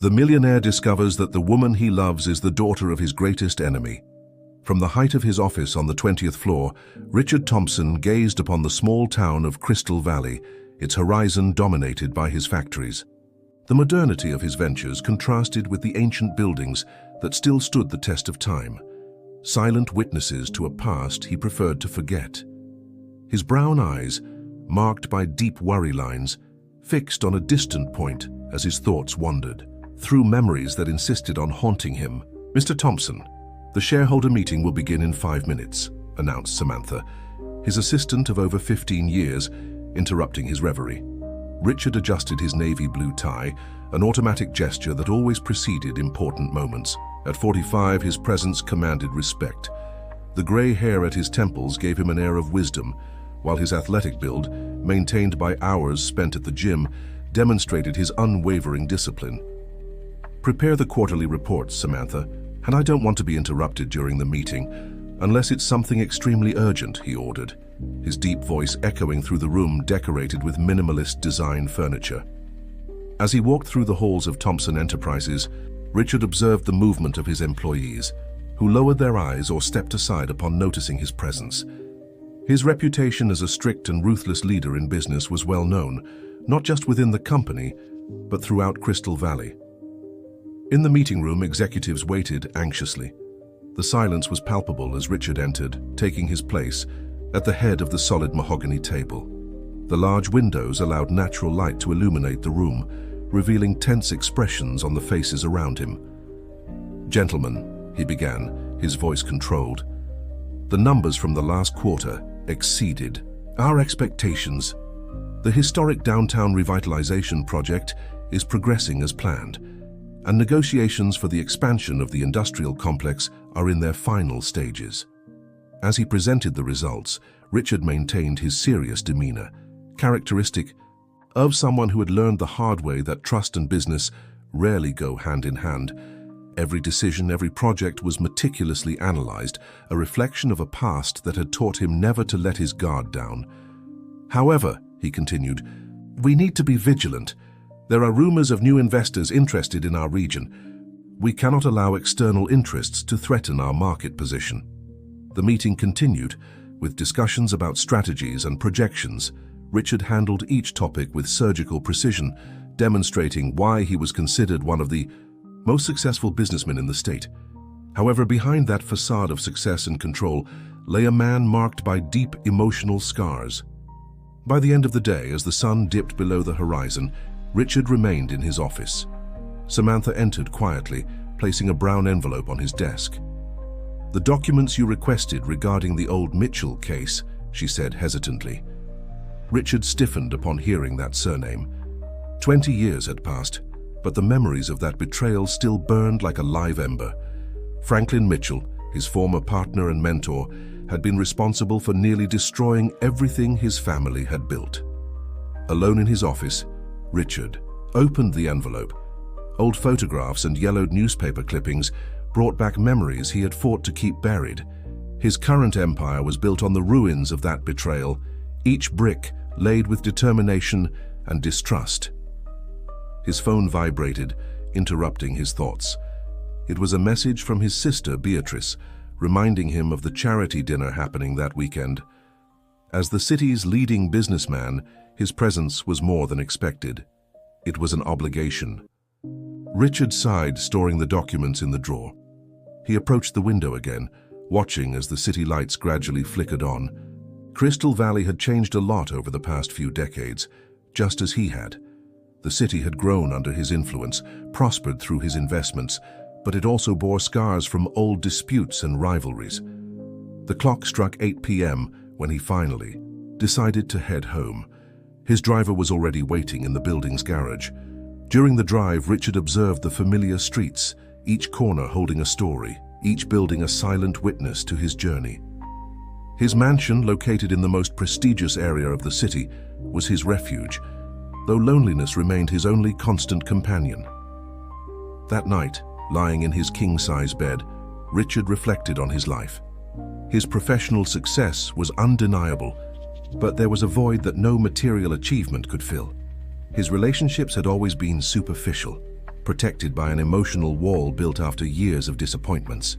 The millionaire discovers that the woman he loves is the daughter of his greatest enemy. From the height of his office on the 20th floor, Richard Thompson gazed upon the small town of Crystal Valley, its horizon dominated by his factories. The modernity of his ventures contrasted with the ancient buildings that still stood the test of time, silent witnesses to a past he preferred to forget. His brown eyes, marked by deep worry lines, fixed on a distant point as his thoughts wandered through memories that insisted on haunting him. "Mr. Thompson, the shareholder meeting will begin in 5 minutes, announced Samantha, his assistant of over 15 years, interrupting his reverie. Richard adjusted his navy blue tie, an automatic gesture that always preceded important moments. At 45, his presence commanded respect. The gray hair at his temples gave him an air of wisdom, while his athletic build, maintained by hours spent at the gym, demonstrated his unwavering discipline. "Prepare the quarterly reports, Samantha, and I don't want to be interrupted during the meeting, unless it's something extremely urgent," he ordered, his deep voice echoing through the room decorated with minimalist design furniture. As he walked through the halls of Thompson Enterprises, Richard observed the movement of his employees, who lowered their eyes or stepped aside upon noticing his presence. His reputation as a strict and ruthless leader in business was well known, not just within the company, but throughout Crystal Valley. In the meeting room, executives waited anxiously. The silence was palpable as Richard entered, taking his place at the head of the solid mahogany table. The large windows allowed natural light to illuminate the room, revealing tense expressions on the faces around him. "Gentlemen," he began, his voice controlled, "the numbers from the last quarter exceeded our expectations. The historic downtown revitalization project is progressing as planned, and negotiations for the expansion of the industrial complex are in their final stages." As he presented the results, Richard maintained his serious demeanor, characteristic of someone who had learned the hard way that trust and business rarely go hand in hand. Every decision, every project was meticulously analyzed, a reflection of a past that had taught him never to let his guard down. "However," he continued, "we need to be vigilant. There are rumors of new investors interested in our region. We cannot allow external interests to threaten our market position." The meeting continued, with discussions about strategies and projections. Richard handled each topic with surgical precision, demonstrating why he was considered one of the most successful businessmen in the state. However, behind that facade of success and control lay a man marked by deep emotional scars. By the end of the day, as the sun dipped below the horizon, Richard remained in his office. Samantha entered quietly, placing a brown envelope on his desk. "The documents you requested regarding the old Mitchell case," she said hesitantly. Richard stiffened upon hearing that surname. 20 years had passed, but the memories of that betrayal still burned like a live ember. Franklin Mitchell, his former partner and mentor, had been responsible for nearly destroying everything his family had built. Alone in his office, Richard opened the envelope. Old photographs and yellowed newspaper clippings brought back memories he had fought to keep buried. His current empire was built on the ruins of that betrayal, each brick laid with determination and distrust. His phone vibrated, interrupting his thoughts. It was a message from his sister, Beatrice, reminding him of the charity dinner happening that weekend. As the city's leading businessman, his presence was more than expected. It was an obligation. Richard sighed, storing the documents in the drawer. He approached the window again, watching as the city lights gradually flickered on. Crystal Valley had changed a lot over the past few decades, just as he had. The city had grown under his influence, prospered through his investments, but it also bore scars from old disputes and rivalries. The clock struck 8 p.m. when he finally decided to head home. His driver was already waiting in the building's garage. During the drive, Richard observed the familiar streets, each corner holding a story, each building a silent witness to his journey. His mansion, located in the most prestigious area of the city, was his refuge, though loneliness remained his only constant companion. That night, lying in his king-size bed, Richard reflected on his life. His professional success was undeniable, but there was a void that no material achievement could fill. His relationships had always been superficial, protected by an emotional wall built after years of disappointments.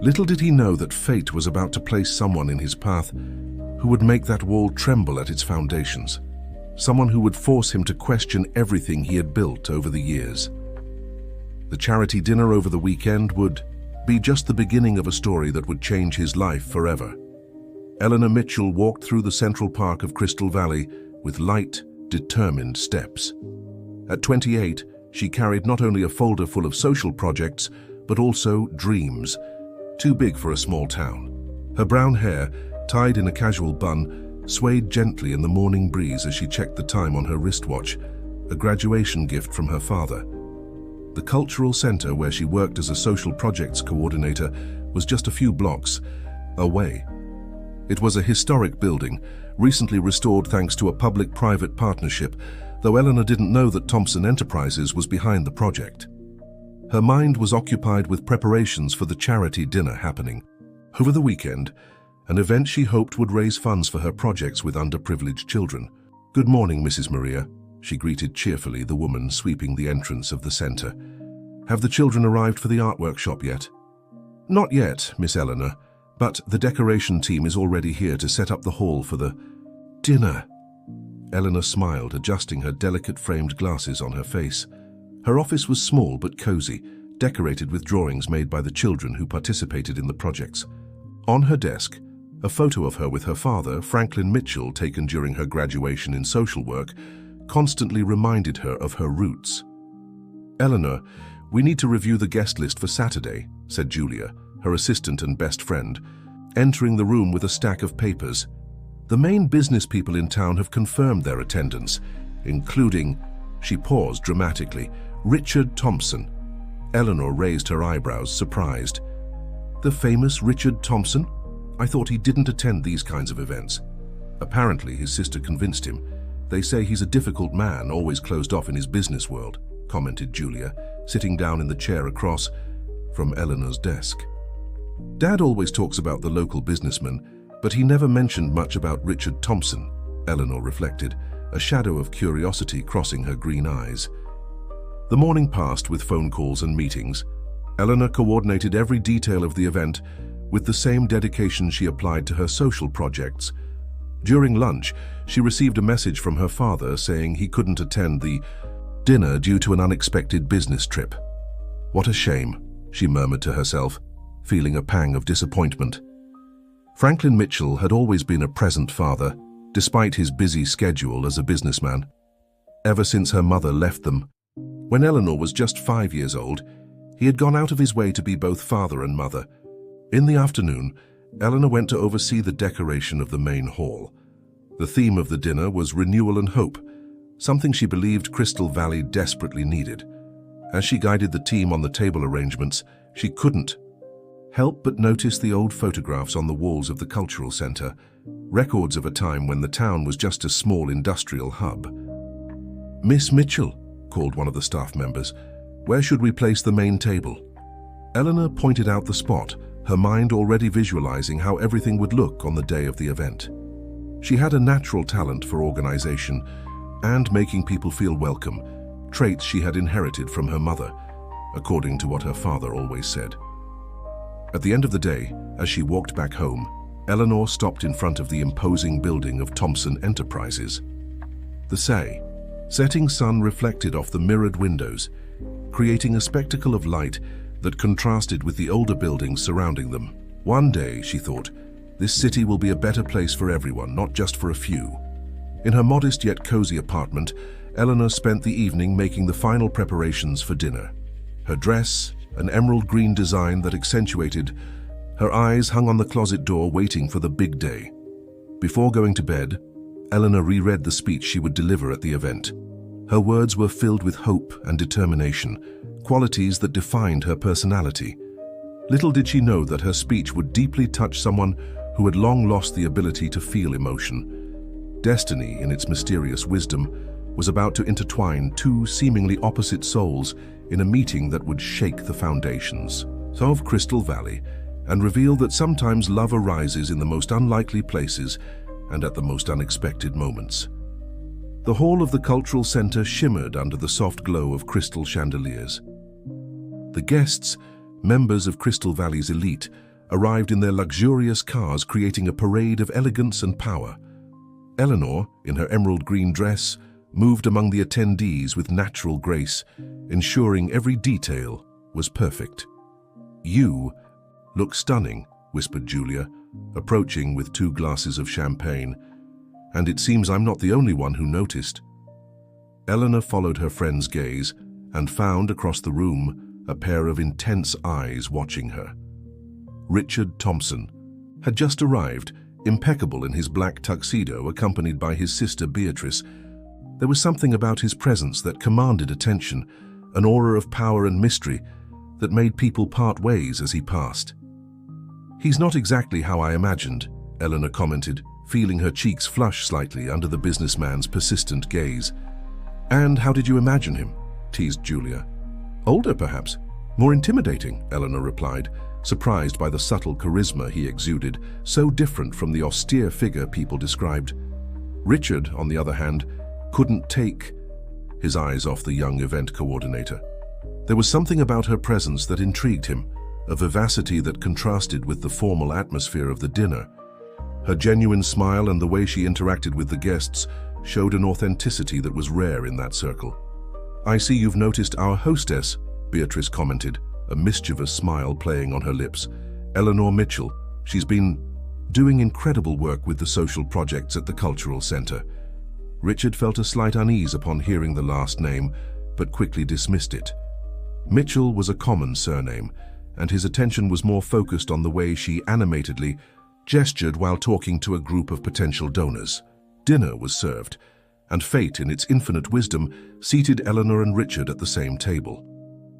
Little did he know that fate was about to place someone in his path who would make that wall tremble at its foundations, someone who would force him to question everything he had built over the years. The charity dinner over the weekend would be just the beginning of a story that would change his life forever. Eleanor Mitchell walked through the central park of Crystal Valley with light, determined steps. At 28, she carried not only a folder full of social projects, but also dreams, too big for a small town. Her brown hair, tied in a casual bun, swayed gently in the morning breeze as she checked the time on her wristwatch, a graduation gift from her father. The cultural center where she worked as a social projects coordinator was just a few blocks away. It was a historic building, recently restored thanks to a public-private partnership, though Eleanor didn't know that Thompson Enterprises was behind the project. Her mind was occupied with preparations for the charity dinner happening over the weekend, an event she hoped would raise funds for her projects with underprivileged children. "Good morning, Mrs. Maria," she greeted cheerfully the woman sweeping the entrance of the center. "Have the children arrived for the art workshop yet?" "Not yet, Miss Eleanor, but the decoration team is already here to set up the hall for the dinner." Eleanor smiled, adjusting her delicate framed glasses on her face. Her office was small but cozy, decorated with drawings made by the children who participated in the projects. On her desk, a photo of her with her father, Franklin Mitchell, taken during her graduation in social work, constantly reminded her of her roots. "Eleanor, we need to review the guest list for Saturday," said Julia, her assistant and best friend, entering the room with a stack of papers. "The main business people in town have confirmed their attendance, including," she paused dramatically, "Richard Thompson." Eleanor raised her eyebrows, surprised. "The famous Richard Thompson? I thought he didn't attend these kinds of events." Apparently, his sister convinced him. "They say he's a difficult man, always closed off in his business world," commented Julia, sitting down in the chair across from Eleanor's desk. "Dad always talks about the local businessman, but he never mentioned much about Richard Thompson," Eleanor reflected, a shadow of curiosity crossing her green eyes. The morning passed with phone calls and meetings. Eleanor coordinated every detail of the event with the same dedication she applied to her social projects. During lunch, she received a message from her father saying he couldn't attend the dinner due to an unexpected business trip. "What a shame," she murmured to herself, feeling a pang of disappointment. Franklin Mitchell had always been a present father, despite his busy schedule as a businessman. Ever since her mother left them, when Eleanor was just 5 years old, he had gone out of his way to be both father and mother. In the afternoon, Eleanor went to oversee the decoration of the main hall. The theme of the dinner was renewal and hope, something she believed Crystal Valley desperately needed. As she guided the team on the table arrangements, she couldn't help but notice the old photographs on the walls of the cultural center, records of a time when the town was just a small industrial hub. "Miss Mitchell," called one of the staff members, "where should we place the main table?" Eleanor pointed out the spot, her mind already visualizing how everything would look on the day of the event. She had a natural talent for organization and making people feel welcome, traits she had inherited from her mother, according to what her father always said. At the end of the day, as she walked back home, Eleanor stopped in front of the imposing building of Thompson Enterprises. The setting sun reflected off the mirrored windows, creating a spectacle of light that contrasted with the older buildings surrounding them. One day, she thought, this city will be a better place for everyone, not just for a few. In her modest yet cozy apartment, Eleanor spent the evening making the final preparations for dinner. Her dress, an emerald green design that accentuated, her eyes hung on the closet door waiting for the big day. Before going to bed, Eleanor reread the speech she would deliver at the event. Her words were filled with hope and determination, qualities that defined her personality. Little did she know that her speech would deeply touch someone who had long lost the ability to feel emotion. Destiny, in its mysterious wisdom, was about to intertwine two seemingly opposite souls in a meeting that would shake the foundations of Crystal Valley and reveal that sometimes love arises in the most unlikely places and at the most unexpected moments. The hall of the cultural center shimmered under the soft glow of crystal chandeliers. The guests, members of Crystal Valley's elite, arrived in their luxurious cars, creating a parade of elegance and power. Eleanor, in her emerald green dress, moved among the attendees with natural grace, ensuring every detail was perfect. "You look stunning," whispered Julia, approaching with 2 glasses of champagne. "And it seems I'm not the only one who noticed." Eleanor followed her friend's gaze and found across the room a pair of intense eyes watching her. Richard Thompson had just arrived, impeccable in his black tuxedo, accompanied by his sister Beatrice. There was something about his presence that commanded attention, an aura of power and mystery that made people part ways as he passed. "He's not exactly how I imagined," Eleanor commented, feeling her cheeks flush slightly under the businessman's persistent gaze. "And how did you imagine him?" teased Julia. "Older, perhaps. More intimidating," Eleanor replied, surprised by the subtle charisma he exuded, so different from the austere figure people described. Richard, on the other hand, couldn't take his eyes off the young event coordinator. There was something about her presence that intrigued him, a vivacity that contrasted with the formal atmosphere of the dinner. Her genuine smile and the way she interacted with the guests showed an authenticity that was rare in that circle. "I see you've noticed our hostess," Beatrice commented, a mischievous smile playing on her lips. "Eleanor Mitchell. She's been doing incredible work with the social projects at the Cultural Center." Richard felt a slight unease upon hearing the last name, but quickly dismissed it. Mitchell was a common surname, and his attention was more focused on the way she animatedly gestured while talking to a group of potential donors. Dinner was served, and fate, in its infinite wisdom, seated Eleanor and Richard at the same table.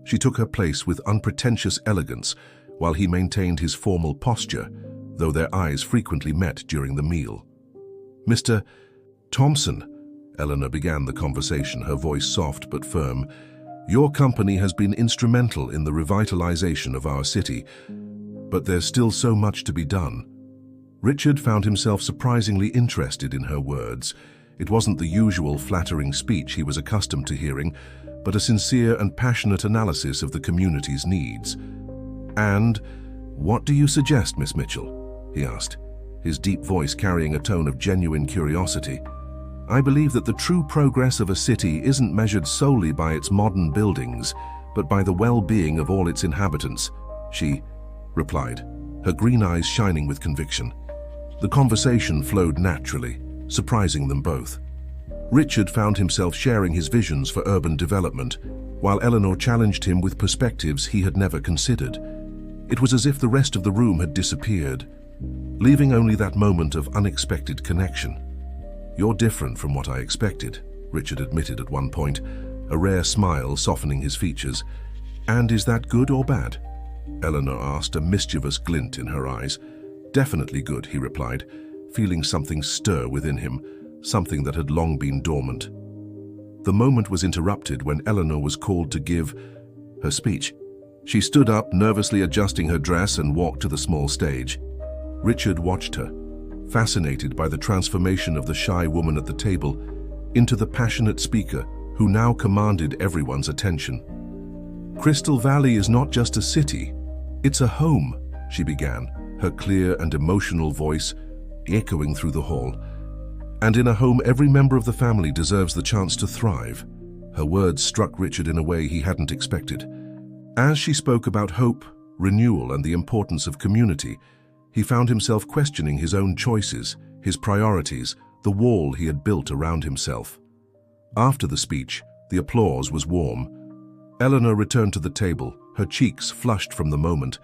She took her place with unpretentious elegance, while he maintained his formal posture, though their eyes frequently met during the meal. "Mr. Thompson," Eleanor began the conversation, her voice soft but firm, "your company has been instrumental in the revitalization of our city, but there's still so much to be done." Richard found himself surprisingly interested in her words. It wasn't the usual flattering speech he was accustomed to hearing, but a sincere and passionate analysis of the community's needs. "And what do you suggest, Miss Mitchell?" he asked, his deep voice carrying a tone of genuine curiosity. "I believe that the true progress of a city isn't measured solely by its modern buildings, but by the well-being of all its inhabitants," she replied, her green eyes shining with conviction. The conversation flowed naturally, surprising them both. Richard found himself sharing his visions for urban development, while Eleanor challenged him with perspectives he had never considered. It was as if the rest of the room had disappeared, leaving only that moment of unexpected connection. "You're different from what I expected," Richard admitted at one point, a rare smile softening his features. "And is that good or bad?" Eleanor asked, a mischievous glint in her eyes. "Definitely good," he replied, feeling something stir within him, something that had long been dormant. The moment was interrupted when Eleanor was called to give her speech. She stood up, nervously adjusting her dress, and walked to the small stage. Richard watched her, fascinated by the transformation of the shy woman at the table into the passionate speaker who now commanded everyone's attention. "Crystal Valley is not just a city, it's a home," she began, her clear and emotional voice echoing through the hall. "And in a home, every member of the family deserves the chance to thrive." Her words struck Richard in a way he hadn't expected. As she spoke about hope, renewal, and the importance of community, he found himself questioning his own choices, his priorities, the wall he had built around himself. After the speech, the applause was warm. Eleanor returned to the table, her cheeks flushed from the moment.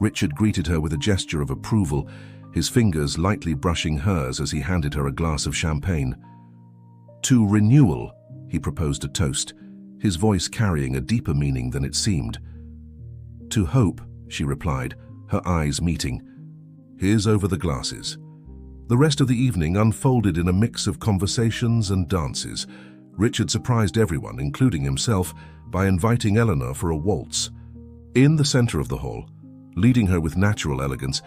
Richard greeted her with a gesture of approval, his fingers lightly brushing hers as he handed her a glass of champagne. "To renewal," he proposed a toast, his voice carrying a deeper meaning than it seemed. "To hope," she replied, her eyes meeting. "Here's over the glasses." The rest of the evening unfolded in a mix of conversations and dances. Richard surprised everyone, including himself, by inviting Eleanor for a waltz. In the center of the hall, leading her with natural elegance,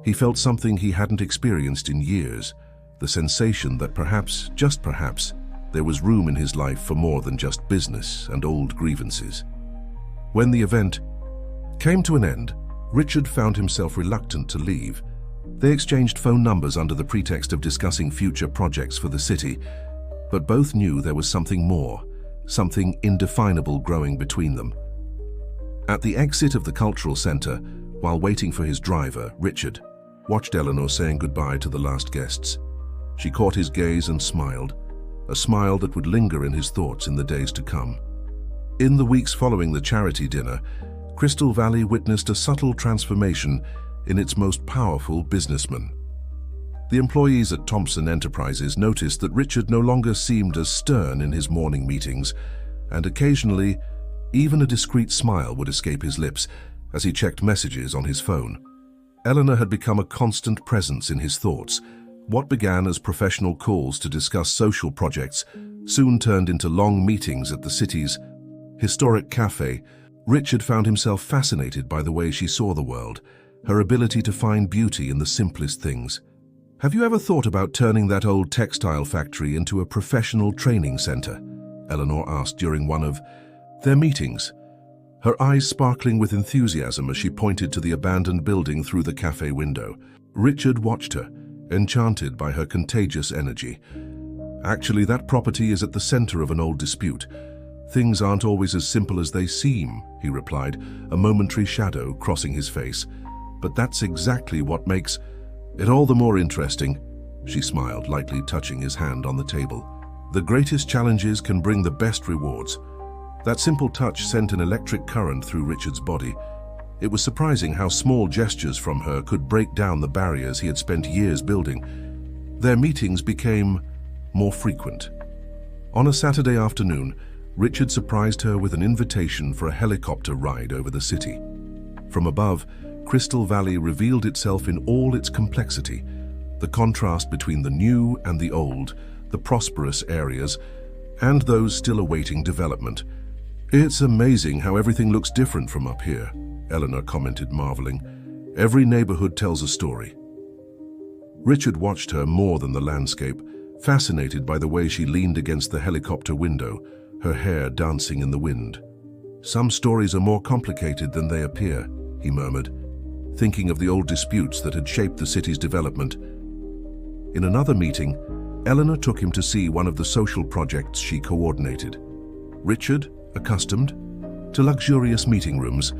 he felt something he hadn't experienced in years, the sensation that perhaps, just perhaps, There was room in his life for more than just business and old grievances. When the event came to an end, Richard found himself reluctant to leave. They exchanged phone numbers under the pretext of discussing future projects for the city, but both knew there was something more, something indefinable growing between them. At the exit of the cultural center, while waiting for his driver, Richard watched Eleanor saying goodbye to the last guests. She caught his gaze and smiled, a smile that would linger in his thoughts in the days to come. In the weeks following the charity dinner, Crystal Valley witnessed a subtle transformation in its most powerful businessman. The employees at Thompson Enterprises noticed that Richard no longer seemed as stern in his morning meetings, and occasionally, even a discreet smile would escape his lips as he checked messages on his phone. Eleanor had become a constant presence in his thoughts. What began as professional calls to discuss social projects soon turned into long meetings at the city's historic cafe. Richard found himself fascinated by the way she saw the world, her ability to find beauty in the simplest things. "Have you ever thought about turning that old textile factory into a professional training center?" Eleanor asked during one of their meetings, her eyes sparkling with enthusiasm as she pointed to the abandoned building through the cafe window. Richard watched her, enchanted by her contagious energy. "Actually, that property is at the center of an old dispute. Things aren't always as simple as they seem," he replied, a momentary shadow crossing his face. "But that's exactly what makes it all the more interesting," she smiled, lightly touching his hand on the table. "The greatest challenges can bring the best rewards." That simple touch sent an electric current through Richard's body. It was surprising how small gestures from her could break down the barriers he had spent years building. Their meetings became more frequent. On a Saturday afternoon, Richard surprised her with an invitation for a helicopter ride over the city. From above, Crystal Valley revealed itself in all its complexity, the contrast between the new and the old, the prosperous areas, and those still awaiting development. "It's amazing how everything looks different from up here," Eleanor commented, marveling. "Every neighborhood tells a story." Richard watched her more than the landscape, fascinated by the way she leaned against the helicopter window, her hair dancing in the wind. "Some stories are more complicated than they appear," he murmured, thinking of the old disputes that had shaped the city's development. In another meeting, Eleanor took him to see one of the social projects she coordinated. Richard, accustomed to luxurious meeting rooms,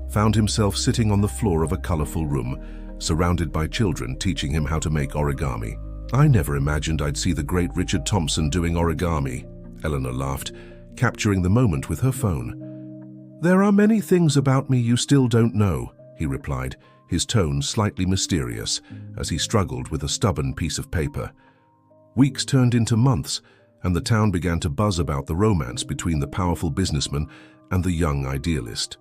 found himself sitting on the floor of a colorful room, surrounded by children teaching him how to make origami. "I never imagined I'd see the great Richard Thompson doing origami," Eleanor laughed, capturing the moment with her phone. "There are many things about me you still don't know," he replied, his tone slightly mysterious as he struggled with a stubborn piece of paper. Weeks turned into months, and the town began to buzz about the romance between the powerful businessman and the young idealist.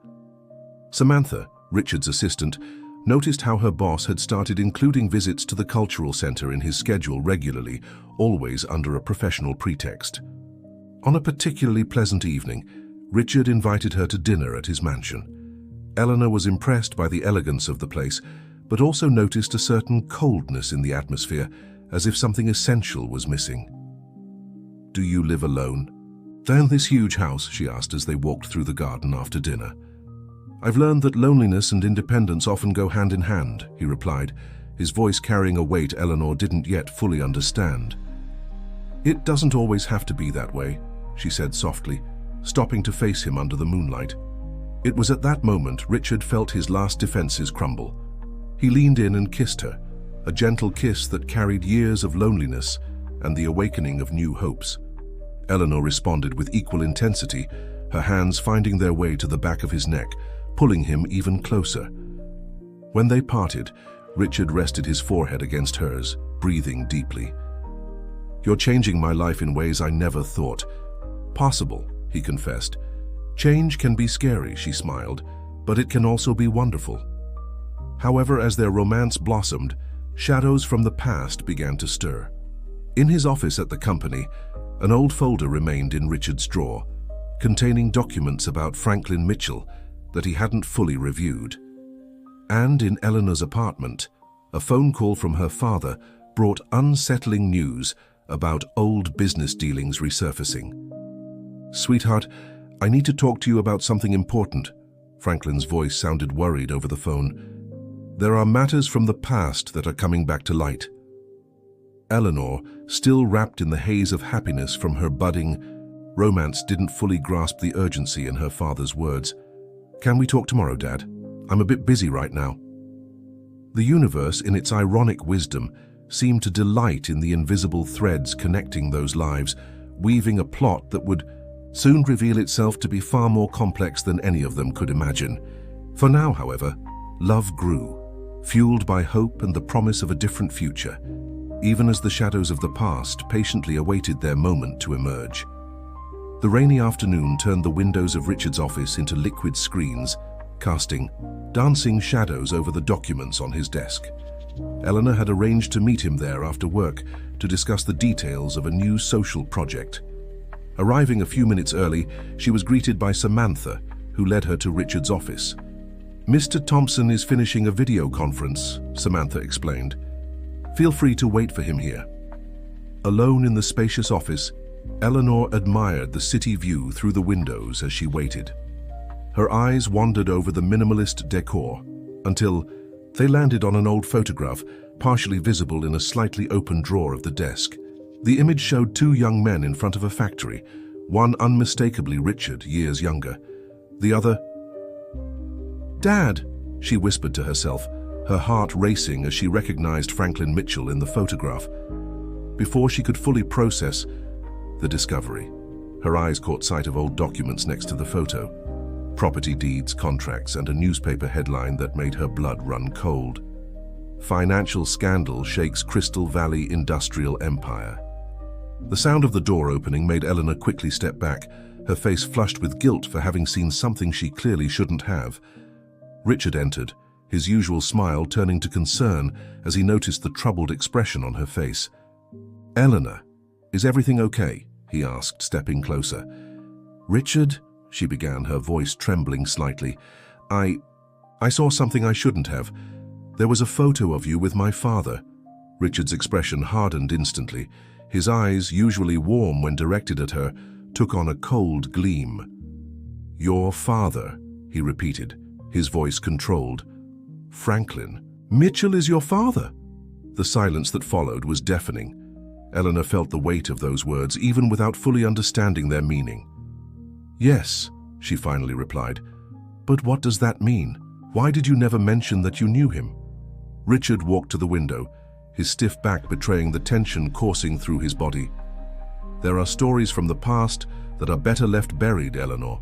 Samantha, Richard's assistant, noticed how her boss had started including visits to the cultural center in his schedule regularly, always under a professional pretext. On a particularly pleasant evening, Richard invited her to dinner at his mansion. Eleanor was impressed by the elegance of the place, but also noticed a certain coldness in the atmosphere, as if something essential was missing. "Do you live alone?" "Down this huge house?" she asked as they walked through the garden after dinner. "I've learned that loneliness and independence often go hand in hand," he replied, his voice carrying a weight Eleanor didn't yet fully understand. "It doesn't always have to be that way," she said softly, stopping to face him under the moonlight. It was at that moment Richard felt his last defenses crumble. He leaned in and kissed her, a gentle kiss that carried years of loneliness and the awakening of new hopes. Eleanor responded with equal intensity, her hands finding their way to the back of his neck, pulling him even closer. When they parted, Richard rested his forehead against hers, breathing deeply. "You're changing my life in ways I never thought possible," he confessed. "Change can be scary," she smiled, "but it can also be wonderful." However, as their romance blossomed, shadows from the past began to stir. In his office at the company, an old folder remained in Richard's drawer, containing documents about Franklin Mitchell that he hadn't fully reviewed. And in Eleanor's apartment, a phone call from her father brought unsettling news about old business dealings resurfacing. "Sweetheart, I need to talk to you about something important." Franklin's voice sounded worried over the phone. "There are matters from the past that are coming back to light." Eleanor, still wrapped in the haze of happiness from her budding romance, didn't fully grasp the urgency in her father's words. "Can we talk tomorrow, Dad? I'm a bit busy right now." The universe, in its ironic wisdom, seemed to delight in the invisible threads connecting those lives, weaving a plot that would soon reveal itself to be far more complex than any of them could imagine. For now, however, love grew, fueled by hope and the promise of a different future, even as the shadows of the past patiently awaited their moment to emerge. The rainy afternoon turned the windows of Richard's office into liquid screens, casting dancing shadows over the documents on his desk. Eleanor had arranged to meet him there after work to discuss the details of a new social project. Arriving a few minutes early, she was greeted by Samantha, who led her to Richard's office. "Mr. Thompson is finishing a video conference," Samantha explained. "Feel free to wait for him here." Alone in the spacious office, Eleanor admired the city view through the windows as she waited. Her eyes wandered over the minimalist decor until they landed on an old photograph, partially visible in a slightly open drawer of the desk. The image showed two young men in front of a factory, one unmistakably Richard, years younger. The other... "Dad," she whispered to herself, her heart racing as she recognized Franklin Mitchell in the photograph. Before she could fully process the discovery, her eyes caught sight of old documents next to the photo. Property deeds, contracts, and a newspaper headline that made her blood run cold. "Financial scandal shakes Crystal Valley industrial empire." The sound of the door opening made Eleanor quickly step back, her face flushed with guilt for having seen something she clearly shouldn't have. Richard entered, his usual smile turning to concern as he noticed the troubled expression on her face. "Eleanor, is everything okay?" he asked, stepping closer. "Richard," she began, her voice trembling slightly. I saw something I shouldn't have. There was a photo of you with my father." Richard's expression hardened instantly. His eyes, usually warm when directed at her, took on a cold gleam. "Your father," he repeated, his voice controlled. "Franklin Mitchell is your father?" The silence that followed was deafening. Eleanor felt the weight of those words, even without fully understanding their meaning. "Yes," she finally replied. "But what does that mean? Why did you never mention that you knew him?" Richard walked to the window, his stiff back betraying the tension coursing through his body. "There are stories from the past that are better left buried, Eleanor."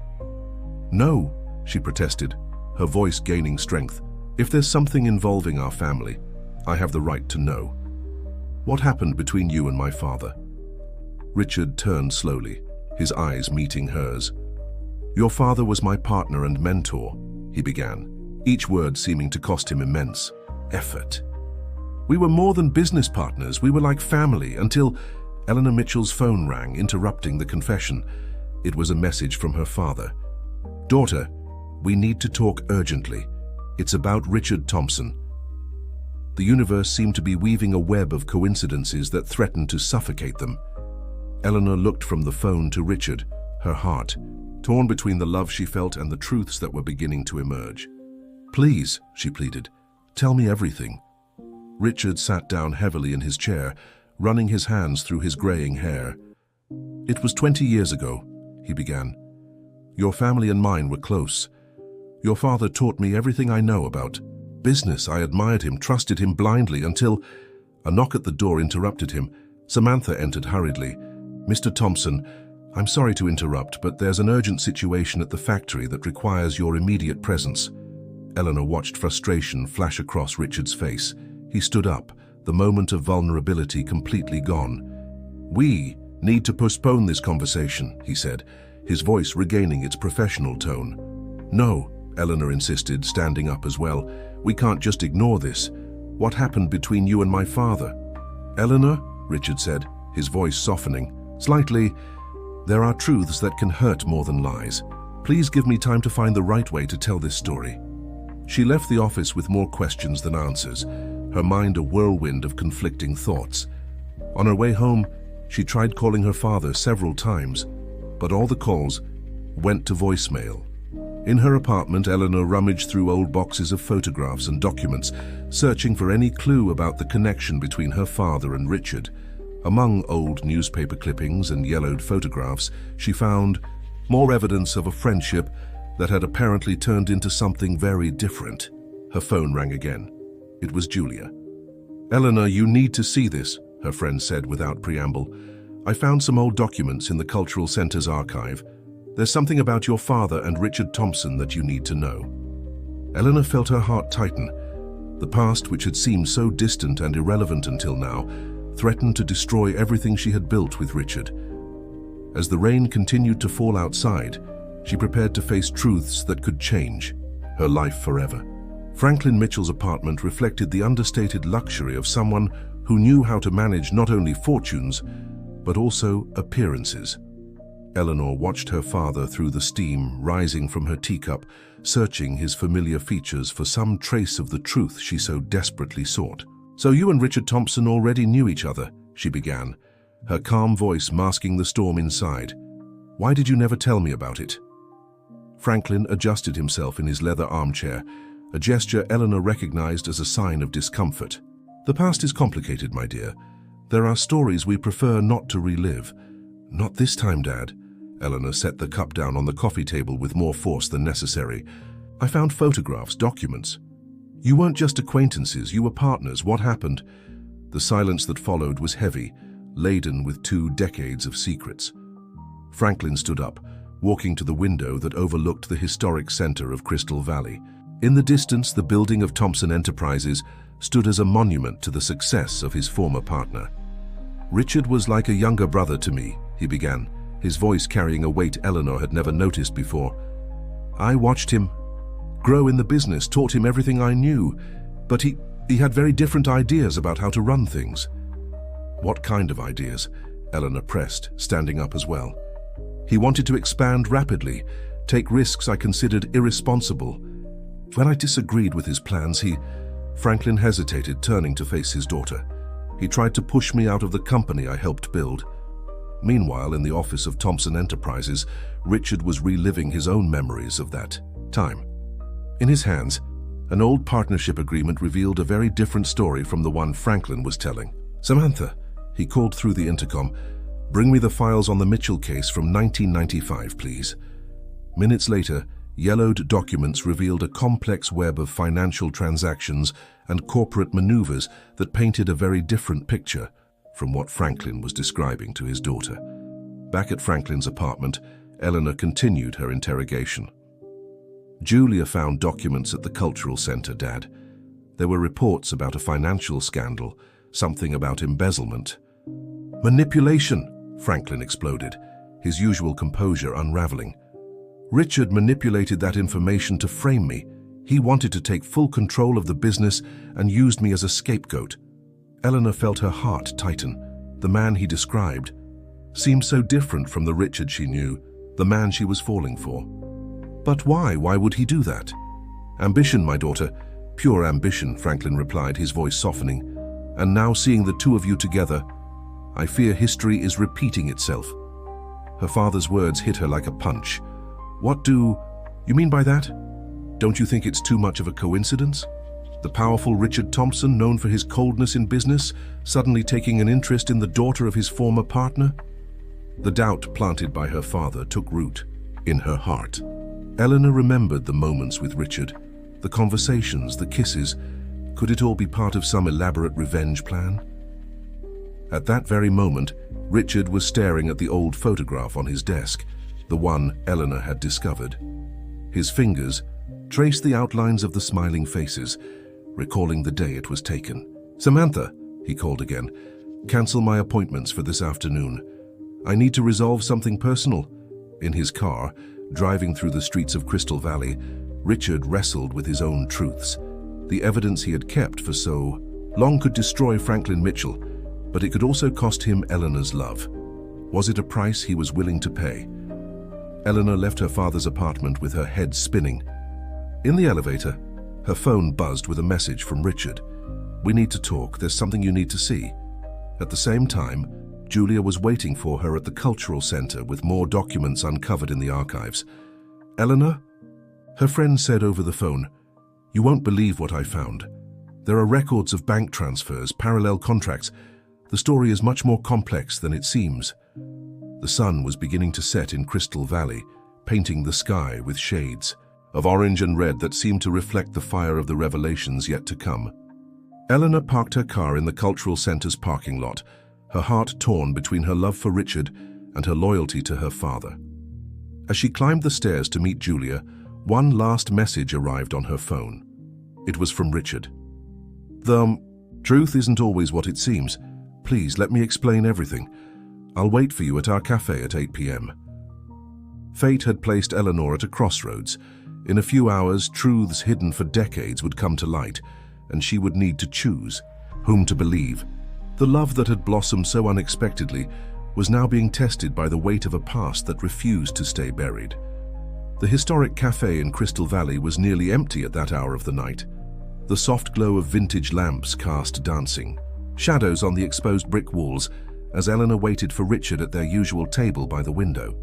"No," she protested, her voice gaining strength. "If there's something involving our family, I have the right to know. What happened between you and my father?" Richard turned slowly, his eyes meeting hers. "Your father was my partner and mentor," he began, each word seeming to cost him immense effort. "We were more than business partners, we were like family until..." Eleanor Mitchell's phone rang, interrupting the confession. It was a message from her father. "Daughter, we need to talk urgently. It's about Richard Thompson." The universe seemed to be weaving a web of coincidences that threatened to suffocate them. Eleanor looked from the phone to Richard, her heart torn between the love she felt and the truths that were beginning to emerge. "Please," she pleaded, "tell me everything." Richard sat down heavily in his chair, running his hands through his graying hair. "It was 20 years ago," he began. "Your family and mine were close. Your father taught me everything I know about business. I admired him, trusted him blindly until..." A knock at the door interrupted him. Samantha entered hurriedly. "Mr. Thompson, I'm sorry to interrupt, but there's an urgent situation at the factory that requires your immediate presence." Eleanor watched frustration flash across Richard's face. He stood up, the moment of vulnerability completely gone. "We need to postpone this conversation," he said, his voice regaining its professional tone. "No," Eleanor insisted, standing up as well. "We can't just ignore this. What happened between you and my father?" "Eleanor," Richard said, his voice softening slightly, "there are truths that can hurt more than lies. Please give me time to find the right way to tell this story." She left the office with more questions than answers, her mind a whirlwind of conflicting thoughts. On her way home, She tried calling her father several times, but all the calls went to voicemail. In her apartment, Eleanor rummaged through old boxes of photographs and documents, searching for any clue about the connection between her father and Richard. Among old newspaper clippings and yellowed photographs, she found more evidence of a friendship that had apparently turned into something very different. Her phone rang again. It was Julia. "Eleanor, you need to see this," her friend said without preamble. "I found some old documents in the Cultural Center's archive. There's something about your father and Richard Thompson that you need to know." Eleanor felt her heart tighten. The past, which had seemed so distant and irrelevant until now, threatened to destroy everything she had built with Richard. As the rain continued to fall outside, she prepared to face truths that could change her life forever. Franklin Mitchell's apartment reflected the understated luxury of someone who knew how to manage not only fortunes, but also appearances. Eleanor watched her father through the steam rising from her teacup, searching his familiar features for some trace of the truth she so desperately sought. "So you and Richard Thompson already knew each other," she began, her calm voice masking the storm inside. "Why did you never tell me about it?" Franklin adjusted himself in his leather armchair, a gesture Eleanor recognized as a sign of discomfort. "The past is complicated, my dear. There are stories we prefer not to relive." "Not this time, Dad." Eleanor set the cup down on the coffee table with more force than necessary. "I found photographs, documents. You weren't just acquaintances, you were partners. What happened?" The silence that followed was heavy, laden with 2 decades of secrets. Franklin stood up, walking to the window that overlooked the historic center of Crystal Valley. In the distance, the building of Thompson Enterprises stood as a monument to the success of his former partner. "Richard was like a younger brother to me," he began, his voice carrying a weight Eleanor had never noticed before. "I watched him grow in the business, taught him everything I knew, but he had very different ideas about how to run things." "What kind of ideas?" Eleanor pressed, standing up as well. "He wanted to expand rapidly, take risks I considered irresponsible. When I disagreed with his plans, Franklin hesitated, turning to face his daughter. "He tried to push me out of the company I helped build." Meanwhile, in the office of Thompson Enterprises, Richard was reliving his own memories of that time. In his hands, an old partnership agreement revealed a very different story from the one Franklin was telling. "Samantha," he called through the intercom, "bring me the files on the Mitchell case from 1995, please." Minutes later, yellowed documents revealed a complex web of financial transactions and corporate maneuvers that painted a very different picture from what Franklin was describing to his daughter. Back at Franklin's apartment, Eleanor continued her interrogation. "Julia found documents at the Cultural Center, Dad. There were reports about a financial scandal, something about embezzlement." "Manipulation!" Franklin exploded, his usual composure unraveling. "Richard manipulated that information to frame me. He wanted to take full control of the business and used me as a scapegoat." Eleanor felt her heart tighten. The man he described seemed so different from the Richard she knew, the man she was falling for. "But why? Why would he do that?" "Ambition, my daughter. Pure ambition," Franklin replied, his voice softening. "And now seeing the two of you together, I fear history is repeating itself." Her father's words hit her like a punch. "What do you mean by that? Don't you think it's too much of a coincidence? The powerful Richard Thompson, known for his coldness in business, suddenly taking an interest in the daughter of his former partner?" The doubt planted by her father took root in her heart. Eleanor remembered the moments with Richard, the conversations, the kisses. Could it all be part of some elaborate revenge plan? At that very moment, Richard was staring at the old photograph on his desk, the one Eleanor had discovered. His fingers traced the outlines of the smiling faces, recalling the day it was taken. "Samantha," he called again, "cancel my appointments for this afternoon. I need to resolve something personal." In his car, driving through the streets of Crystal Valley, Richard wrestled with his own truths. The evidence he had kept for so long could destroy Franklin Mitchell, but it could also cost him Eleanor's love. Was it a price he was willing to pay? Eleanor left her father's apartment with her head spinning. In the elevator, her phone buzzed with a message from Richard. "We need to talk. There's something you need to see." At the same time, Julia was waiting for her at the cultural center with more documents uncovered in the archives. "Eleanor?" Her friend said over the phone, "You won't believe what I found. There are records of bank transfers, parallel contracts. The story is much more complex than it seems." The sun was beginning to set in Crystal Valley, painting the sky with shades of orange and red that seemed to reflect the fire of the revelations yet to come. Eleanor parked her car in the cultural center's parking lot, her heart torn between her love for Richard and her loyalty to her father. As she climbed the stairs to meet Julia, one last message arrived on her phone. It was from Richard. "The truth isn't always what it seems. Please let me explain everything. I'll wait for you at our cafe at 8 p.m. Fate had placed Eleanor at a crossroads. In a few hours, truths hidden for decades would come to light, and she would need to choose whom to believe. The love that had blossomed so unexpectedly was now being tested by the weight of a past that refused to stay buried. The historic cafe in Crystal Valley was nearly empty at that hour of the night. The soft glow of vintage lamps cast dancing shadows on the exposed brick walls as Eleanor waited for Richard at their usual table by the window.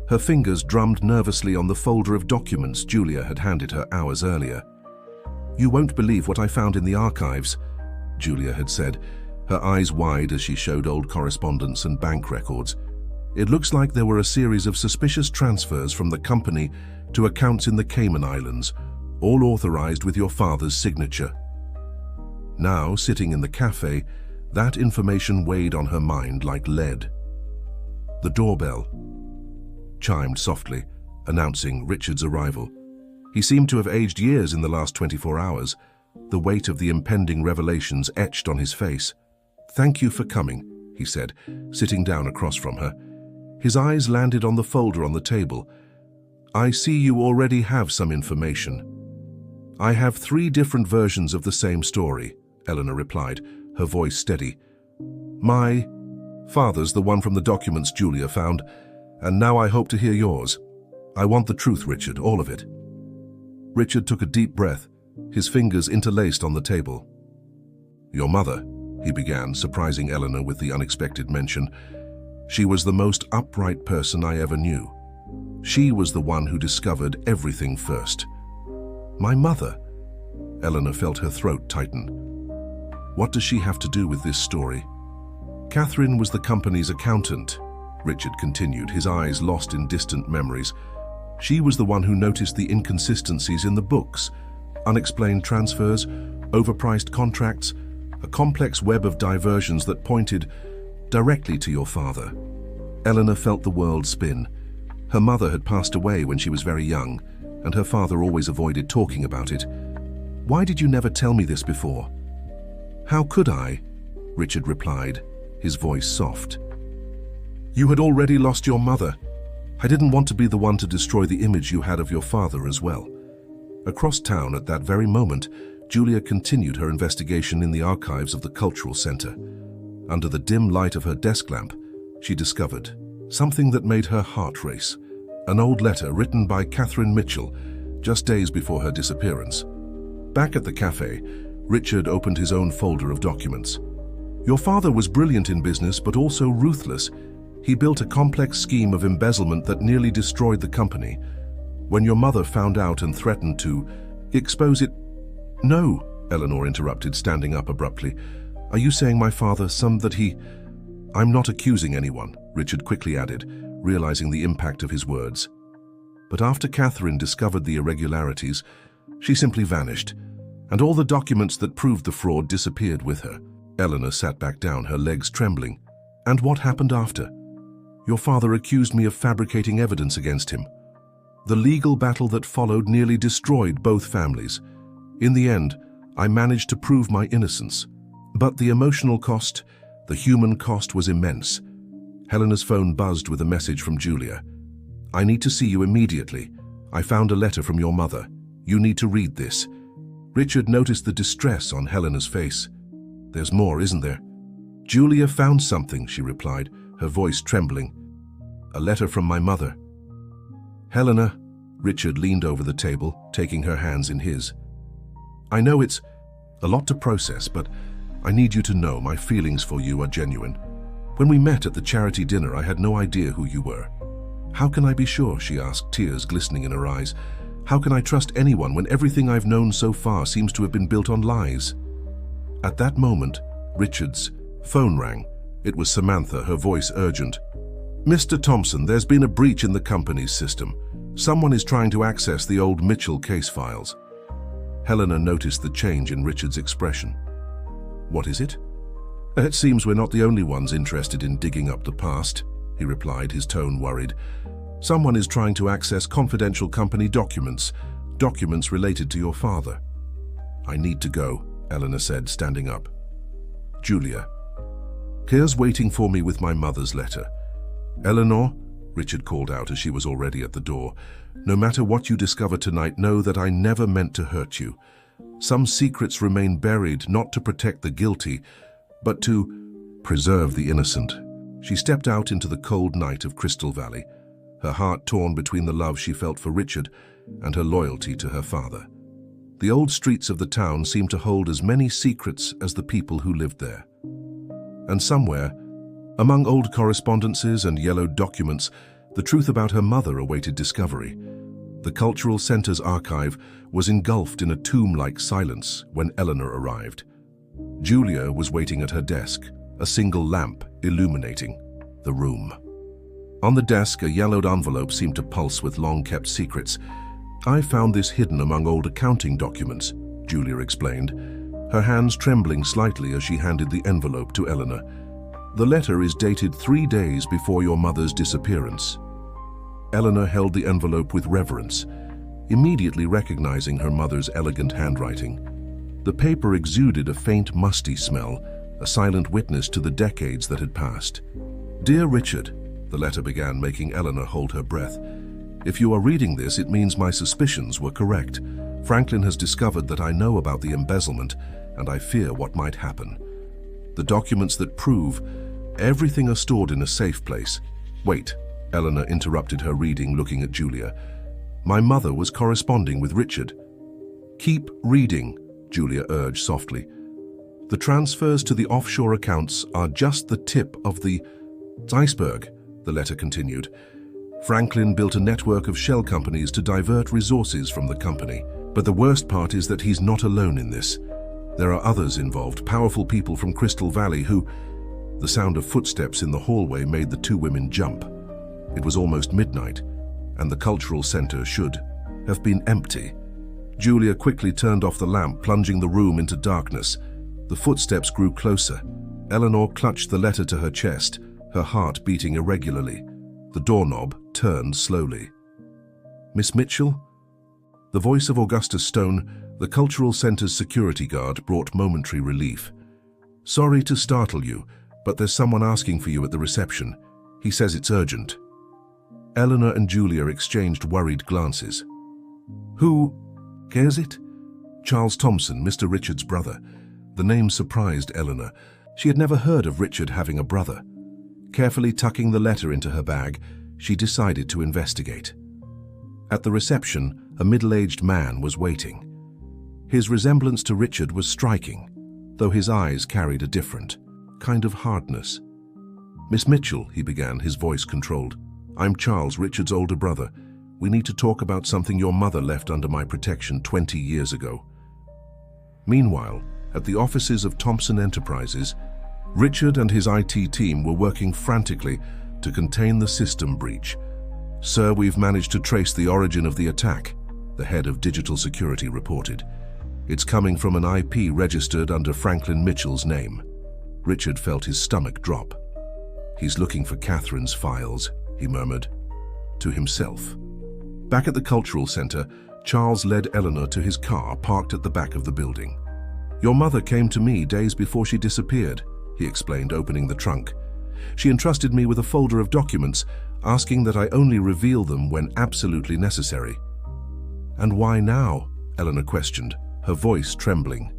Her fingers drummed nervously on the folder of documents Julia had handed her hours earlier. "You won't believe what I found in the archives," Julia had said, her eyes wide as she showed old correspondence and bank records. "It looks like there were a series of suspicious transfers from the company to accounts in the Cayman Islands, all authorized with your father's signature." Now, sitting in the cafe, that information weighed on her mind like lead. The doorbell chimed softly, announcing Richard's arrival. He seemed to have aged years in the last 24 hours, the weight of the impending revelations etched on his face. "Thank you for coming," he said, sitting down across from her. His eyes landed on the folder on the table. "I see you already have some information." "I have 3 different versions of the same story," Eleanor replied, her voice steady. "My father's the one from the documents Julia found, and now I hope to hear yours. I want the truth, Richard, all of it." Richard took a deep breath, his fingers interlaced on the table. "Your mother," he began, surprising Eleanor with the unexpected mention. "She was the most upright person I ever knew. She was the one who discovered everything first." "My mother?" Eleanor felt her throat tighten. "What does she have to do with this story?" "Catherine was the company's accountant," Richard continued, his eyes lost in distant memories. "She was the one who noticed the inconsistencies in the books, unexplained transfers, overpriced contracts, a complex web of diversions that pointed directly to your father." Eleanor felt the world spin. Her mother had passed away when she was very young, and her father always avoided talking about it. "Why did you never tell me this before?" "How could I?" Richard replied, his voice soft. "You had already lost your mother. I didn't want to be the one to destroy the image you had of your father as well." Across town at that very moment, Julia continued her investigation in the archives of the Cultural Center. Under the dim light of her desk lamp, she discovered something that made her heart race. An old letter written by Catherine Mitchell, just days before her disappearance. Back at the cafe, Richard opened his own folder of documents. "Your father was brilliant in business, but also ruthless. He built a complex scheme of embezzlement that nearly destroyed the company. When your mother found out and threatened to expose it—" "No," Eleanor interrupted, standing up abruptly. "Are you saying my father, "I'm not accusing anyone," Richard quickly added, realizing the impact of his words. "But after Catherine discovered the irregularities, she simply vanished, and all the documents that proved the fraud disappeared with her." Eleanor sat back down, her legs trembling. "And what happened after?" "Your father accused me of fabricating evidence against him. The legal battle that followed nearly destroyed both families. In the end, I managed to prove my innocence. But the emotional cost, the human cost was immense." Helena's phone buzzed with a message from Julia. "I need to see you immediately. I found a letter from your mother. You need to read this." Richard noticed the distress on Helena's face. "There's more, isn't there?" "Julia found something," she replied, her voice trembling. "A letter from my mother." "Helena," Richard leaned over the table, taking her hands in his. "I know it's a lot to process, but I need you to know my feelings for you are genuine. When we met at the charity dinner, I had no idea who you were. How can I be sure, she asked, tears glistening in her eyes. How can I trust anyone when everything I've known so far seems to have been built on lies? At that moment, Richard's phone rang. It was Samantha, her voice urgent. Mr. Thompson, there's been a breach in the company's system. Someone is trying to access the old Mitchell case files. Helena noticed the change in Richard's expression. What is it? It seems we're not the only ones interested in digging up the past, he replied, his tone worried. Someone is trying to access confidential company documents related to your father. I need to go, Eleanor said, standing up. Julia. Claire's waiting for me with my mother's letter. Eleanor, Richard called out as she was already at the door, no matter what you discover tonight, know that I never meant to hurt you. Some secrets remain buried, not to protect the guilty, but to preserve the innocent. She stepped out into the cold night of Crystal Valley, her heart torn between the love she felt for Richard and her loyalty to her father. The old streets of the town seemed to hold as many secrets as the people who lived there. And somewhere, among old correspondences and yellowed documents, the truth about her mother awaited discovery. The Cultural Center's archive was engulfed in a tomb-like silence when Eleanor arrived. Julia was waiting at her desk, a single lamp illuminating the room. On the desk, a yellowed envelope seemed to pulse with long-kept secrets. I found this hidden among old accounting documents, Julia explained, her hands trembling slightly as she handed the envelope to Eleanor. The letter is dated 3 days before your mother's disappearance. Eleanor held the envelope with reverence, immediately recognizing her mother's elegant handwriting. The paper exuded a faint, musty smell, a silent witness to the decades that had passed. Dear Richard, the letter began, making Eleanor hold her breath. If you are reading this, it means my suspicions were correct. Franklin has discovered that I know about the embezzlement, and I fear what might happen. The documents that prove everything are stored in a safe place. Wait, Eleanor interrupted her reading, looking at Julia. My mother was corresponding with Richard. Keep reading, Julia urged softly. The transfers to the offshore accounts are just the tip of the iceberg, the letter continued. Franklin built a network of shell companies to divert resources from the company. But the worst part is that he's not alone in this. There are others involved, powerful people from Crystal Valley who... The sound of footsteps in the hallway made the two women jump. It was almost midnight, and the cultural center should have been empty. Julia quickly turned off the lamp, plunging the room into darkness. The footsteps grew closer. Eleanor clutched the letter to her chest, her heart beating irregularly. The doorknob turned slowly. Miss Mitchell? The voice of Augustus Stone, the Cultural Center's security guard, brought momentary relief. Sorry to startle you, but there's someone asking for you at the reception. He says it's urgent. Eleanor and Julia exchanged worried glances. Who is it? Charles Thompson, Mr. Richard's brother. The name surprised Eleanor. She had never heard of Richard having a brother. Carefully tucking the letter into her bag, she decided to investigate. At the reception, a middle-aged man was waiting. His resemblance to Richard was striking, though his eyes carried a different kind of hardness. Miss Mitchell, he began, his voice controlled. I'm Charles, Richard's older brother. We need to talk about something your mother left under my protection 20 years ago. Meanwhile, at the offices of Thompson Enterprises, Richard and his IT team were working frantically to contain the system breach. Sir, we've managed to trace the origin of the attack, the head of digital security reported. It's coming from an IP registered under Franklin Mitchell's name. Richard felt his stomach drop. He's looking for Catherine's files, he murmured to himself. Back at the Cultural Center, Charles led Eleanor to his car parked at the back of the building. Your mother came to me days before she disappeared, he explained, opening the trunk. She entrusted me with a folder of documents, asking that I only reveal them when absolutely necessary. And why now? Eleanor questioned, her voice trembling.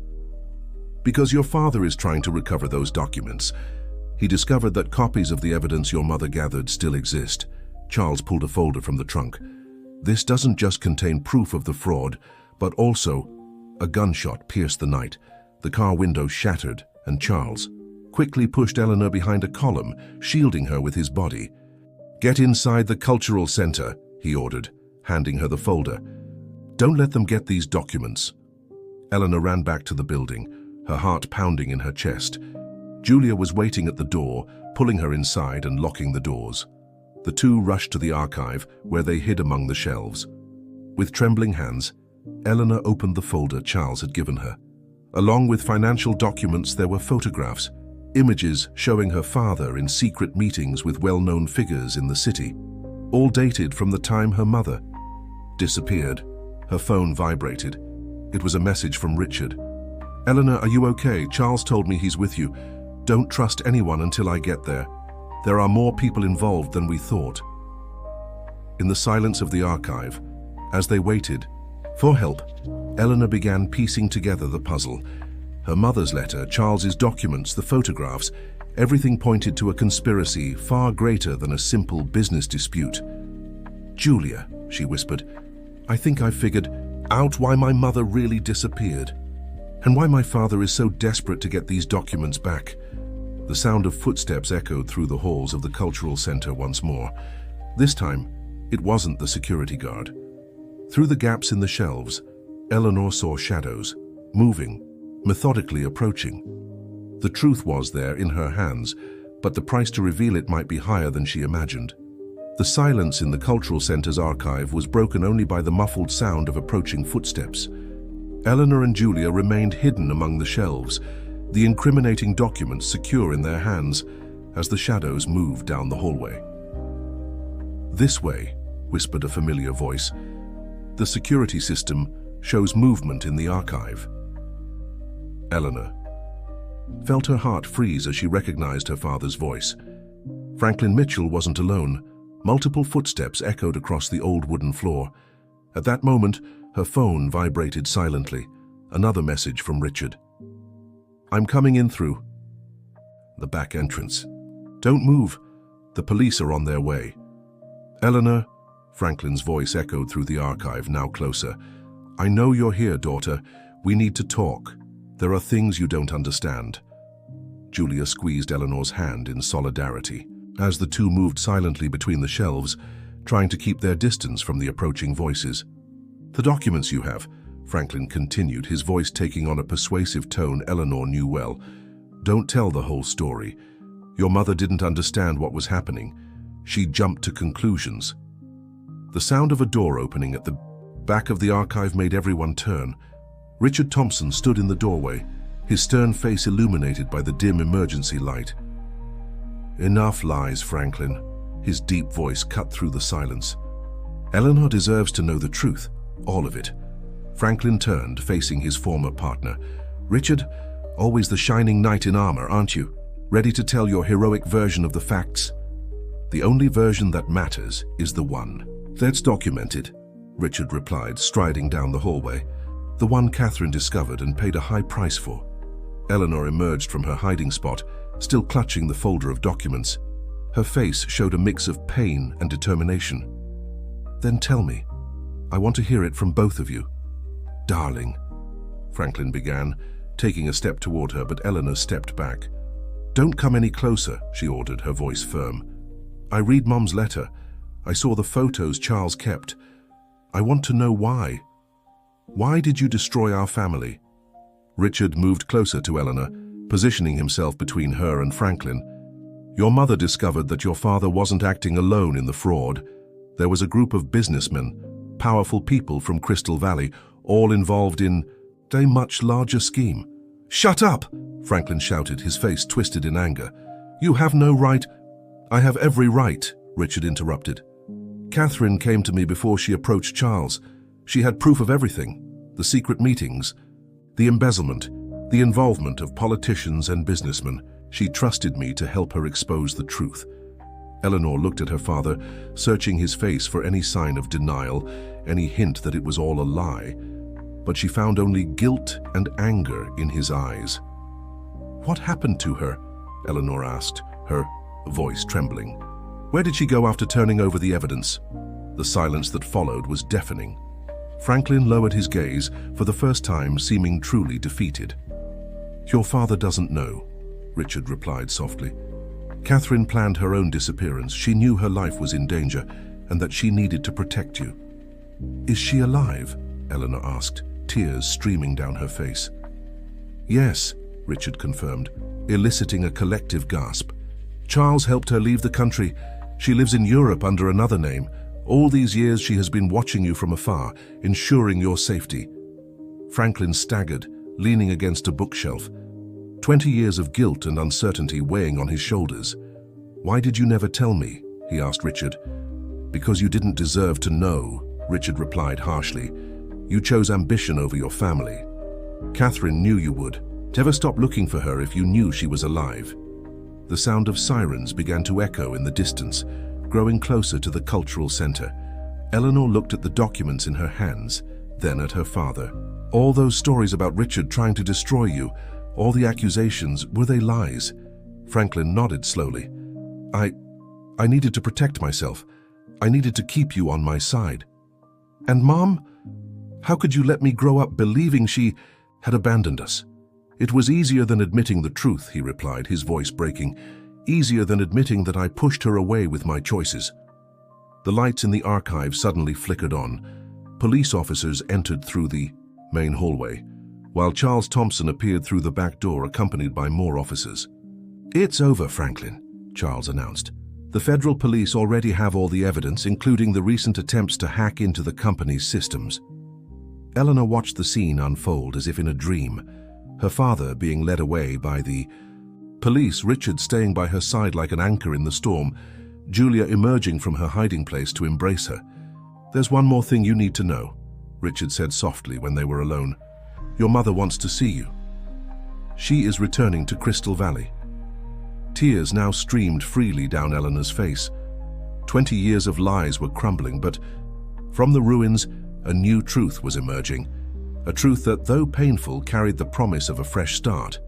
Because your father is trying to recover those documents. He discovered that copies of the evidence your mother gathered still exist. Charles pulled a folder from the trunk. This doesn't just contain proof of the fraud, but also a gunshot pierced the night. The car window shattered, and Charles, quickly pushed Eleanor behind a column, shielding her with his body. "Get inside the cultural center," he ordered, handing her the folder. "Don't let them get these documents." Eleanor ran back to the building, her heart pounding in her chest. Julia was waiting at the door, pulling her inside and locking the doors. The two rushed to the archive, where they hid among the shelves. With trembling hands, Eleanor opened the folder Charles had given her. Along with financial documents, there were photographs, images showing her father in secret meetings with well-known figures in the city, all dated from the time her mother disappeared. Her phone vibrated. It was a message from Richard. "Eleanor, are you okay? Charles told me he's with you. Don't trust anyone until I get there. There are more people involved than we thought." In the silence of the archive, as they waited for help, Eleanor began piecing together the puzzle. Her mother's letter, Charles's documents, the photographs, everything pointed to a conspiracy far greater than a simple business dispute. "Julia," she whispered, "I think I've figured out why my mother really disappeared, and why my father is so desperate to get these documents back." The sound of footsteps echoed through the halls of the cultural center once more. This time, it wasn't the security guard. Through the gaps in the shelves, Eleanor saw shadows, moving, methodically approaching. The truth was there in her hands, but the price to reveal it might be higher than she imagined. The silence in the cultural center's archive was broken only by the muffled sound of approaching footsteps. Eleanor and Julia remained hidden among the shelves, the incriminating documents secure in their hands as the shadows moved down the hallway. "This way," whispered a familiar voice. "The security system shows movement in the archive." Eleanor felt her heart freeze as she recognized her father's voice. Franklin Mitchell wasn't alone. Multiple footsteps echoed across the old wooden floor. At that moment, her phone vibrated silently. Another message from Richard. "I'm coming in through the back entrance. Don't move. The police are on their way." "Eleanor," Franklin's voice echoed through the archive, now closer. "I know you're here, daughter. We need to talk. There are things you don't understand." Julia squeezed Eleanor's hand in solidarity as the two moved silently between the shelves, trying to keep their distance from the approaching voices. "The documents you have," Franklin continued, his voice taking on a persuasive tone Eleanor knew well. "Don't tell the whole story. Your mother didn't understand what was happening. She jumped to conclusions." The sound of a door opening at the back of the archive made everyone turn. Richard Thompson stood in the doorway, his stern face illuminated by the dim emergency light. "Enough lies, Franklin," his deep voice cut through the silence. "Eleanor deserves to know the truth, all of it." Franklin turned, facing his former partner. "Richard, always the shining knight in armor, aren't you? Ready to tell your heroic version of the facts?" "The only version that matters is the one that's documented," Richard replied, striding down the hallway. "The one Catherine discovered and paid a high price for." Eleanor emerged from her hiding spot, still clutching the folder of documents. Her face showed a mix of pain and determination. "Then tell me. I want to hear it from both of you." "Darling," Franklin began, taking a step toward her, but Eleanor stepped back. "Don't come any closer," she ordered, her voice firm. "I read Mom's letter. I saw the photos Charles kept. I want to know why. Why did you destroy our family?" Richard moved closer to Eleanor, positioning himself between her and Franklin. "Your mother discovered that your father wasn't acting alone in the fraud. There was a group of businessmen, powerful people from Crystal Valley, all involved in a much larger scheme." "Shut up!" Franklin shouted, his face twisted in anger. "You have no right." "I have every right," Richard interrupted. "Catherine came to me before she approached Charles. She had proof of everything, the secret meetings, the embezzlement, the involvement of politicians and businessmen. She trusted me to help her expose the truth." Eleanor looked at her father, searching his face for any sign of denial, any hint that it was all a lie. But she found only guilt and anger in his eyes. "What happened to her?" Eleanor asked, her voice trembling. "Where did she go after turning over the evidence?" The silence that followed was deafening. Franklin lowered his gaze, for the first time seeming truly defeated. "Your father doesn't know," Richard replied softly. Catherine planned her own disappearance. She knew her life was in danger and that she needed to protect you. Is she alive? Eleanor asked, tears streaming down her face. Yes, Richard confirmed, eliciting a collective gasp. Charles helped her leave the country. She lives in Europe under another name. All these years she has been watching you from afar, ensuring your safety. Franklin staggered, leaning against a bookshelf. 20 years of guilt and uncertainty weighing on his shoulders. Why did you never tell me? He asked Richard. Because you didn't deserve to know, Richard replied harshly. You chose ambition over your family. Catherine knew you would. Never stop looking for her if you knew she was alive. The sound of sirens began to echo in the distance, growing closer to the cultural center. Eleanor looked at the documents in her hands, then at her father. All those stories about Richard trying to destroy you, all the accusations, were they lies? Franklin nodded slowly. I needed to protect myself. I needed to keep you on my side. And Mom? How could you let me grow up believing she had abandoned us? It was easier than admitting the truth, he replied, his voice breaking. Easier than admitting that I pushed her away with my choices. The lights in the archive suddenly flickered on. Police officers entered through the main hallway, while Charles Thompson appeared through the back door accompanied by more officers. It's over, Franklin, Charles announced. The federal police already have all the evidence, including the recent attempts to hack into the company's systems. Eleanor watched the scene unfold as if in a dream, her father being led away by the police, Richard staying by her side like an anchor in the storm, Julia emerging from her hiding place to embrace her. There's one more thing you need to know, Richard said softly when they were alone. Your mother wants to see you. She is returning to Crystal Valley. Tears now streamed freely down Eleanor's face. 20 years of lies were crumbling, but from the ruins, a new truth was emerging. A truth that, though painful, carried the promise of a fresh start.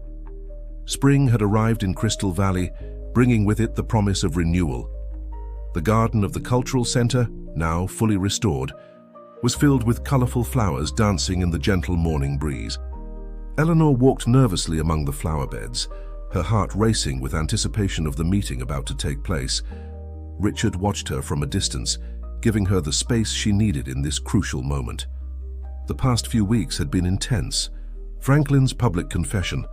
Spring had arrived in Crystal Valley, bringing with it the promise of renewal. The garden of the cultural center, now fully restored, was filled with colorful flowers dancing in the gentle morning breeze. Eleanor walked nervously among the flower beds, her heart racing with anticipation of the meeting about to take place. Richard watched her from a distance, giving her the space she needed in this crucial moment. The past few weeks had been intense. Franklin's public confession,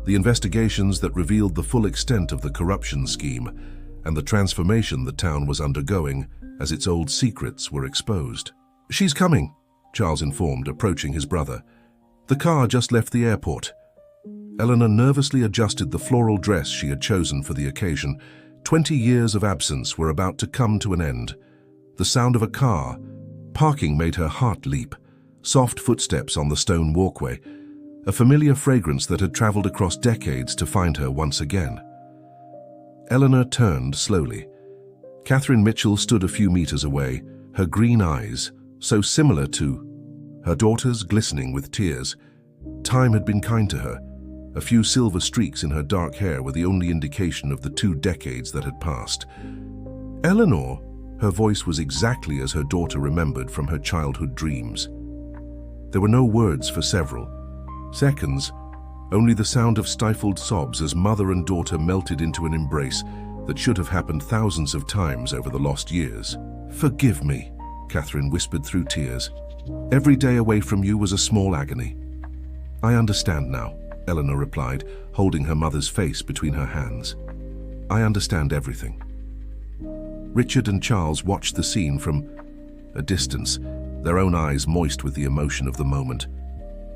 the investigations that revealed the full extent of the corruption scheme, and the transformation the town was undergoing as its old secrets were exposed. She's coming, Charles informed, approaching his brother. The car just left the airport. Eleanor nervously adjusted the floral dress she had chosen for the occasion. 20 years of absence were about to come to an end. The sound of a car parking made her heart leap. Soft footsteps on the stone walkway, a familiar fragrance that had traveled across decades to find her once again. Eleanor turned slowly. Catherine Mitchell stood a few meters away, her green eyes, so similar to her daughter's, glistening with tears. Time had been kind to her. A few silver streaks in her dark hair were the only indication of the 2 decades that had passed. Eleanor, her voice was exactly as her daughter remembered from her childhood dreams. There were no words for several seconds, only the sound of stifled sobs as mother and daughter melted into an embrace that should have happened thousands of times over the lost years. Forgive me, Catherine whispered through tears. Every day away from you was a small agony. I understand now, Eleanor replied, holding her mother's face between her hands. I understand everything. Richard and Charles watched the scene from a distance, their own eyes moist with the emotion of the moment.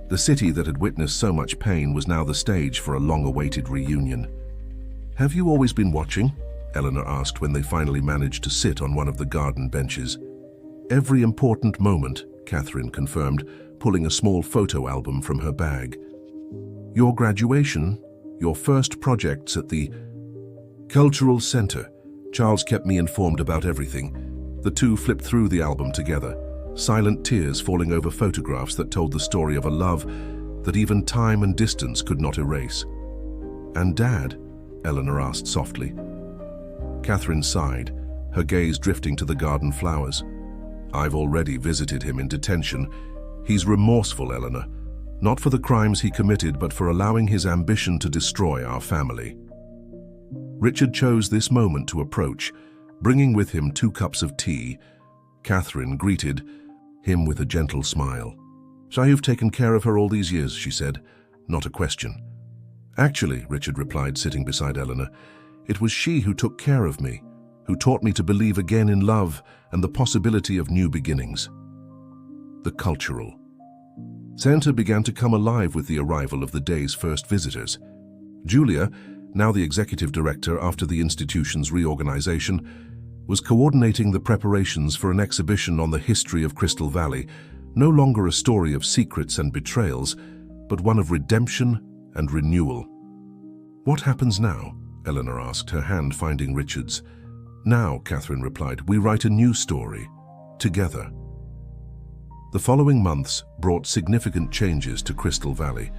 The city that had witnessed so much pain was now the stage for a long-awaited reunion. Have you always been watching? Eleanor asked when they finally managed to sit on one of the garden benches. Every important moment, Catherine confirmed, pulling a small photo album from her bag. Your graduation, your first projects at the cultural center. Charles kept me informed about everything. The two flipped through the album together, silent tears falling over photographs that told the story of a love that even time and distance could not erase. And Dad? Eleanor asked softly. Catherine sighed, her gaze drifting to the garden flowers. I've already visited him in detention. He's remorseful, Eleanor. Not for the crimes he committed, but for allowing his ambition to destroy our family. Richard chose this moment to approach, bringing with him 2 cups of tea. Catherine greeted him with a gentle smile. "So you've taken care of her all these years," she said, not a question. "Actually," Richard replied, sitting beside Eleanor, "it was she who took care of me, who taught me to believe again in love and the possibility of new beginnings." The cultural center began to come alive with the arrival of the day's first visitors. Julia, now the executive director after the institution's reorganization, was coordinating the preparations for an exhibition on the history of Crystal Valley, no longer a story of secrets and betrayals, but one of redemption and renewal. "What happens now?" Eleanor asked, her hand finding Richard's. "Now," Catherine replied, "we write a new story, together." The following months brought significant changes to Crystal Valley.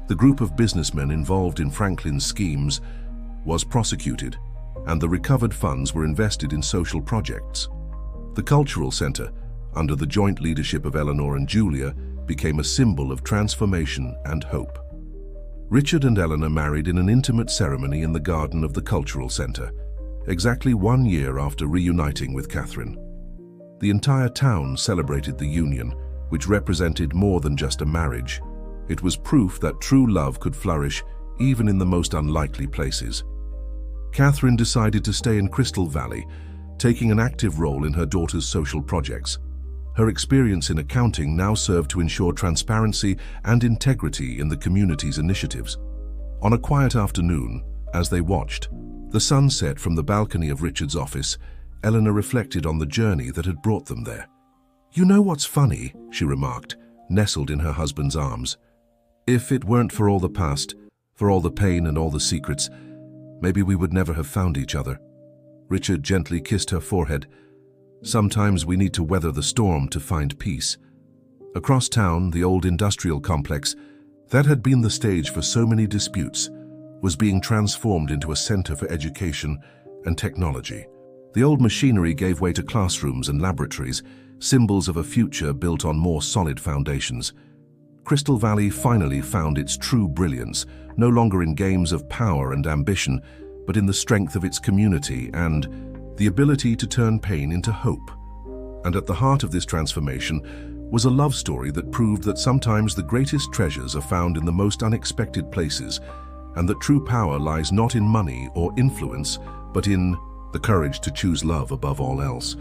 The group of businessmen involved in Franklin's schemes was prosecuted, and the recovered funds were invested in social projects. The cultural center, under the joint leadership of Eleanor and Julia, became a symbol of transformation and hope. Richard and Eleanor married in an intimate ceremony in the garden of the cultural center, exactly 1 year after reuniting with Catherine. The entire town celebrated the union, which represented more than just a marriage. It was proof that true love could flourish even in the most unlikely places. Catherine decided to stay in Crystal Valley, taking an active role in her daughter's social projects. Her experience in accounting now served to ensure transparency and integrity in the community's initiatives. On a quiet afternoon, as they watched the sun set from the balcony of Richard's office, Eleanor reflected on the journey that had brought them there. "You know what's funny?" she remarked, nestled in her husband's arms. "If it weren't for all the past, for all the pain and all the secrets, maybe we would never have found each other." Richard gently kissed her forehead. "Sometimes we need to weather the storm to find peace." Across town, the old industrial complex, that had been the stage for so many disputes, was being transformed into a center for education and technology. The old machinery gave way to classrooms and laboratories, symbols of a future built on more solid foundations. Crystal Valley finally found its true brilliance, no longer in games of power and ambition, but in the strength of its community and the ability to turn pain into hope. And at the heart of this transformation was a love story that proved that sometimes the greatest treasures are found in the most unexpected places, and that true power lies not in money or influence, but in the courage to choose love above all else.